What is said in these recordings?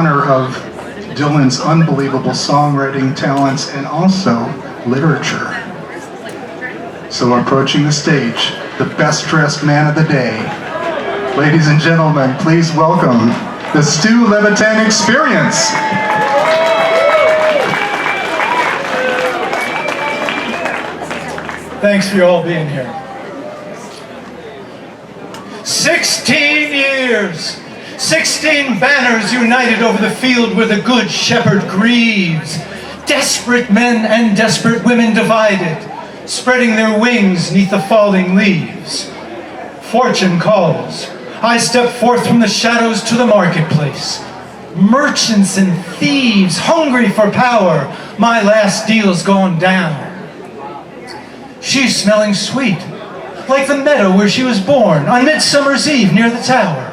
honor of Dylan's unbelievable songwriting talents and also literature. So approaching the stage, the best dressed man of the day. Ladies and gentlemen, please welcome the Stu Levitan Experience. Thanks for you all being here. 16 years, 16 banners united over the field where the good shepherd grieves. Desperate men and desperate women divided, spreading their wings neath the falling leaves. Fortune calls. I step forth from the shadows to the marketplace. Merchants and thieves, hungry for power, my last deal's gone down. She's smelling sweet, like the meadow where she was born on Midsummer's Eve near the tower.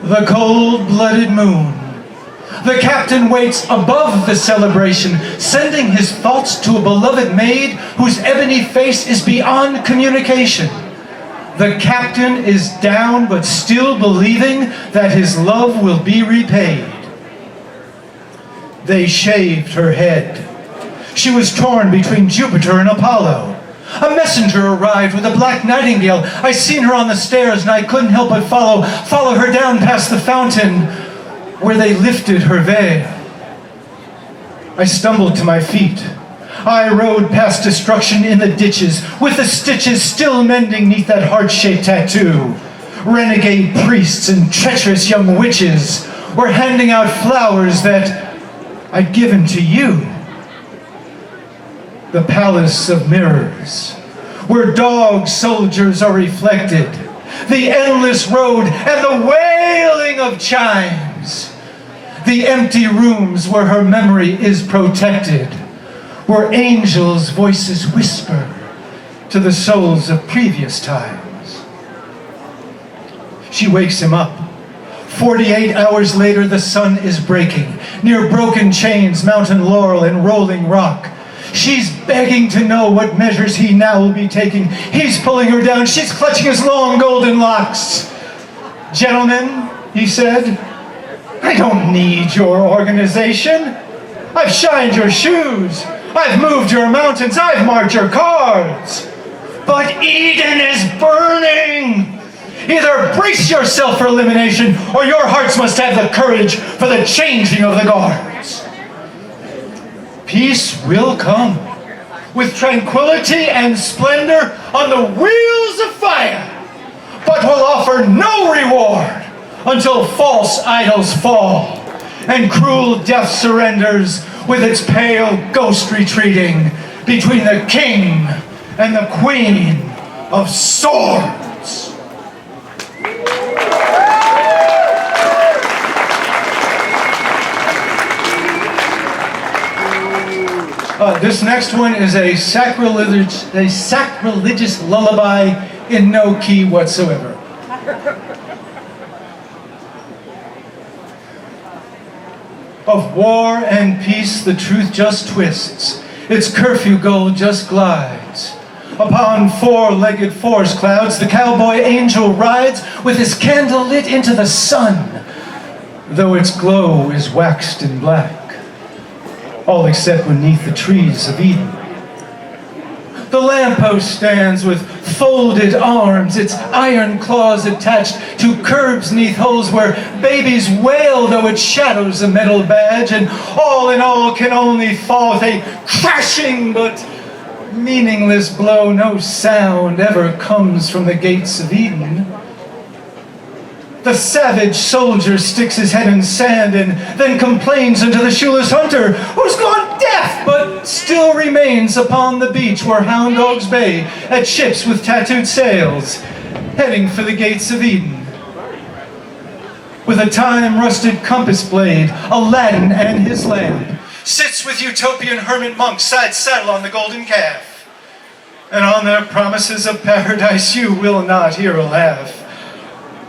The cold-blooded moon. The captain waits above the celebration, sending his thoughts to a beloved maid whose ebony face is beyond communication. The captain is down, but still believing that his love will be repaid. They shaved her head. She was torn between Jupiter and Apollo. A messenger arrived with a black nightingale. I seen her on the stairs and I couldn't help but follow her down past the fountain where they lifted her veil. I stumbled to my feet. I rode past destruction in the ditches, with the stitches still mending neath that heart-shaped tattoo. Renegade priests and treacherous young witches were handing out flowers that I'd given to you. The palace of mirrors, where dog soldiers are reflected, the endless road and the wailing of chimes, the empty rooms where her memory is protected, where angels' voices whisper to the souls of previous times. She wakes him up. 48 hours later, the sun is breaking, near broken chains, mountain laurel, and rolling rock. She's begging to know what measures he now will be taking. He's pulling her down. She's clutching his long golden locks. Gentlemen, he said, I don't need your organization. I've shined your shoes. I've moved your mountains. I've marked your cards. But Eden is burning. Either brace yourself for elimination, or your hearts must have the courage for the changing of the guards. Peace will come with tranquility and splendor on the wheels of fire, but will offer no reward until false idols fall and cruel death surrenders with its pale ghost retreating between the king and the queen of swords. This next one is a sacrilegious lullaby in no key whatsoever. Of war and peace the truth just twists, its curfew goal just glides. Upon four-legged forest clouds the cowboy angel rides with his candle lit into the sun, though its glow is waxed in black. All except beneath the trees of Eden. The lamppost stands with folded arms, its iron claws attached to curbs neath holes where babies wail though it shadows a metal badge, and all in all can only fall with a crashing but meaningless blow. No sound ever comes from the gates of Eden. The savage soldier sticks his head in sand and then complains unto the shoeless hunter, who's gone deaf but still remains upon the beach where hound dogs bay at ships with tattooed sails, heading for the gates of Eden. With a time-rusted compass blade, Aladdin and his lamp sits with utopian hermit monks side saddle on the golden calf. And on their promises of paradise you will not hear a laugh.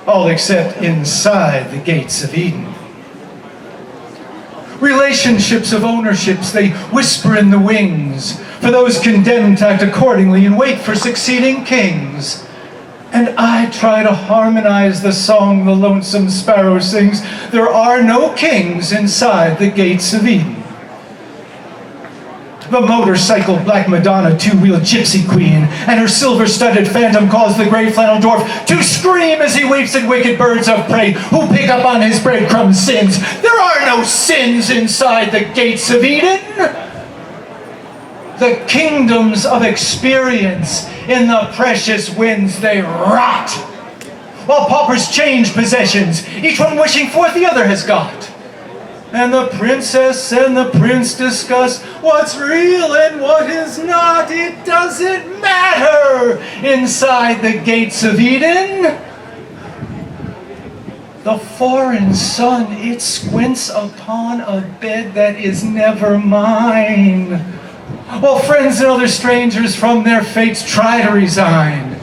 All except inside the gates of Eden. Relationships of ownerships, they whisper in the wings, for those condemned to act accordingly and wait for succeeding kings. And I try to harmonize the song the lonesome sparrow sings. There are no kings inside the gates of Eden. The motorcycle Black Madonna, two-wheel gypsy queen, and her silver-studded phantom cause the gray flannel dwarf to scream as he weeps at wicked birds of prey who pick up on his breadcrumb sins. There are no sins inside the gates of Eden. The kingdoms of experience in the precious winds they rot, while paupers change possessions, each one wishing forth the other has got. And the princess and the prince discuss what's real and what is not. It doesn't matter inside the gates of Eden. The foreign sun, it squints upon a bed that is never mine, while friends and other strangers from their fates try to resign,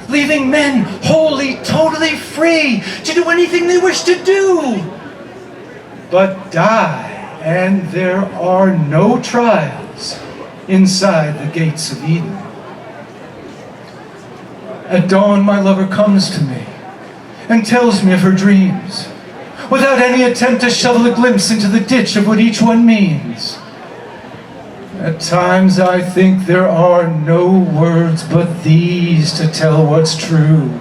leaving men wholly, totally free to do anything they wish to do but die, and there are no trials inside the gates of Eden. At dawn, my lover comes to me and tells me of her dreams, without any attempt to shovel a glimpse into the ditch of what each one means. At times I think there are no words but these to tell what's true,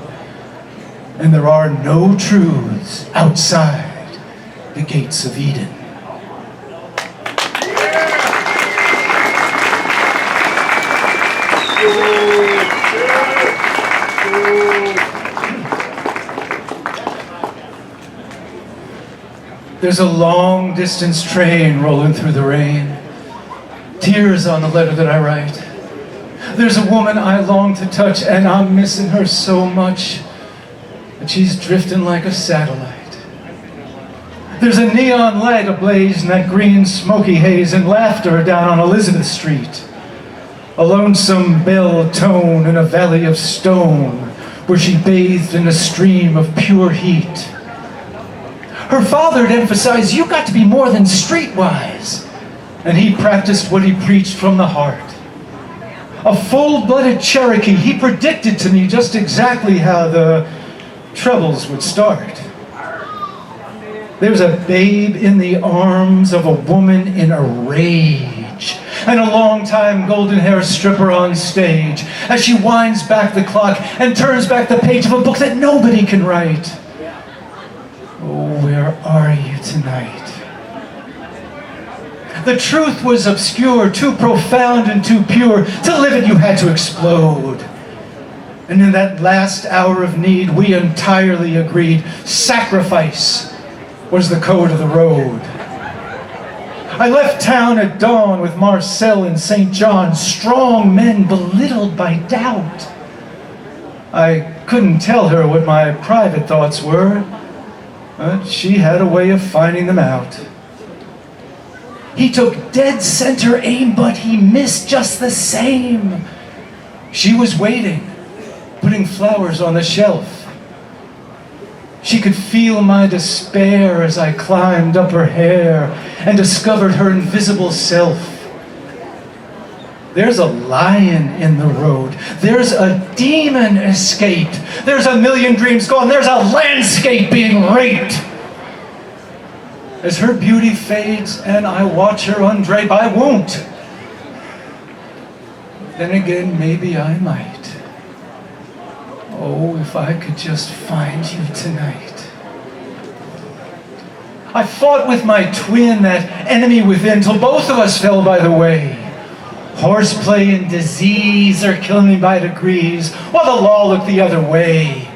and there are no truths outside the gates of Eden. There's a long distance train rolling through the rain, tears on the letter that I write. There's a woman I long to touch, and I'm missing her so much that she's drifting like a satellite. There's a neon light ablaze in that green smoky haze, and laughter down on Elizabeth Street. A lonesome bell tone in a valley of stone where she bathed in a stream of pure heat. Her father had emphasized, you got to be more than streetwise. And he practiced what he preached from the heart. A full-blooded Cherokee, he predicted to me just exactly how the troubles would start. There's a babe in the arms of a woman in a rage, and a long-time golden hair stripper on stage as she winds back the clock and turns back the page of a book that nobody can write. Oh, where are you tonight? The truth was obscure, too profound and too pure. To live it, you had to explode. And in that last hour of need, we entirely agreed. Sacrifice was the code of the road. I left town at dawn with Marcel and St. John, strong men belittled by doubt. I couldn't tell her what my private thoughts were, but she had a way of finding them out. He took dead center aim, but he missed just the same. She was waiting, putting flowers on the shelf. She could feel my despair as I climbed up her hair and discovered her invisible self. There's a lion in the road. There's a demon escaped. There's a million dreams gone. There's a landscape being raped. As her beauty fades and I watch her undrape, I won't. Then again, maybe I might. Oh, if I could just find you tonight. I fought with my twin, that enemy within, till both of us fell by the way. Horseplay and disease are killing me by degrees, while the law looked the other way.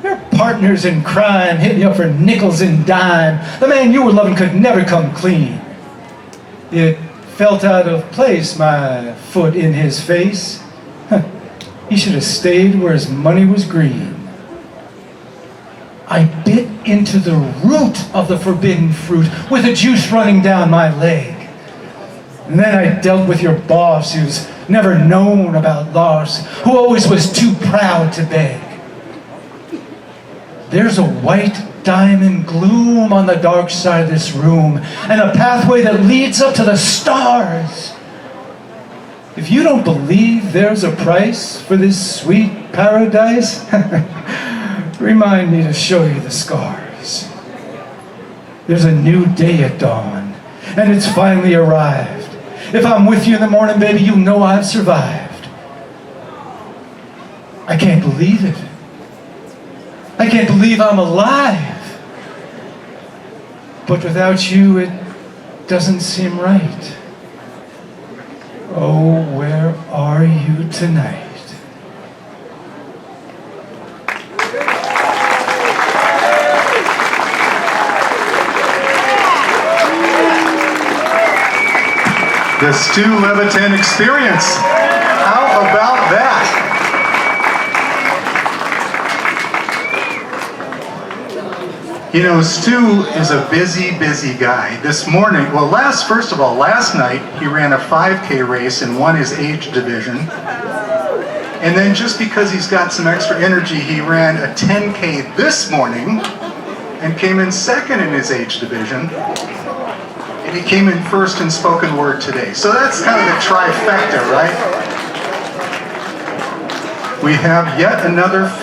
Your partners in crime hit me up for nickels and dime. The man you were loving could never come clean. It felt out of place, my foot in his face. He should have stayed where his money was green. I bit into the root of the forbidden fruit with the juice running down my leg. And then I dealt with your boss who's never known about loss, who always was too proud to beg. There's a white diamond gloom on the dark side of this room, and a pathway that leads up to the stars. If you don't believe there's a price for this sweet paradise, remind me to show you the scars. There's a new day at dawn, and it's finally arrived. If I'm with you in the morning, baby, you know I've survived. I can't believe it. I can't believe I'm alive. But without you, it doesn't seem right. Oh, where are you tonight? The Stu Levitan experience. How about that? You know, Stu is a busy guy. This morning, well, last night, he ran a 5K race and won his age division. And then just because he's got some extra energy, he ran a 10K this morning and came in second in his age division. And he came in first in spoken word today. So that's kind of the trifecta, right? We have yet another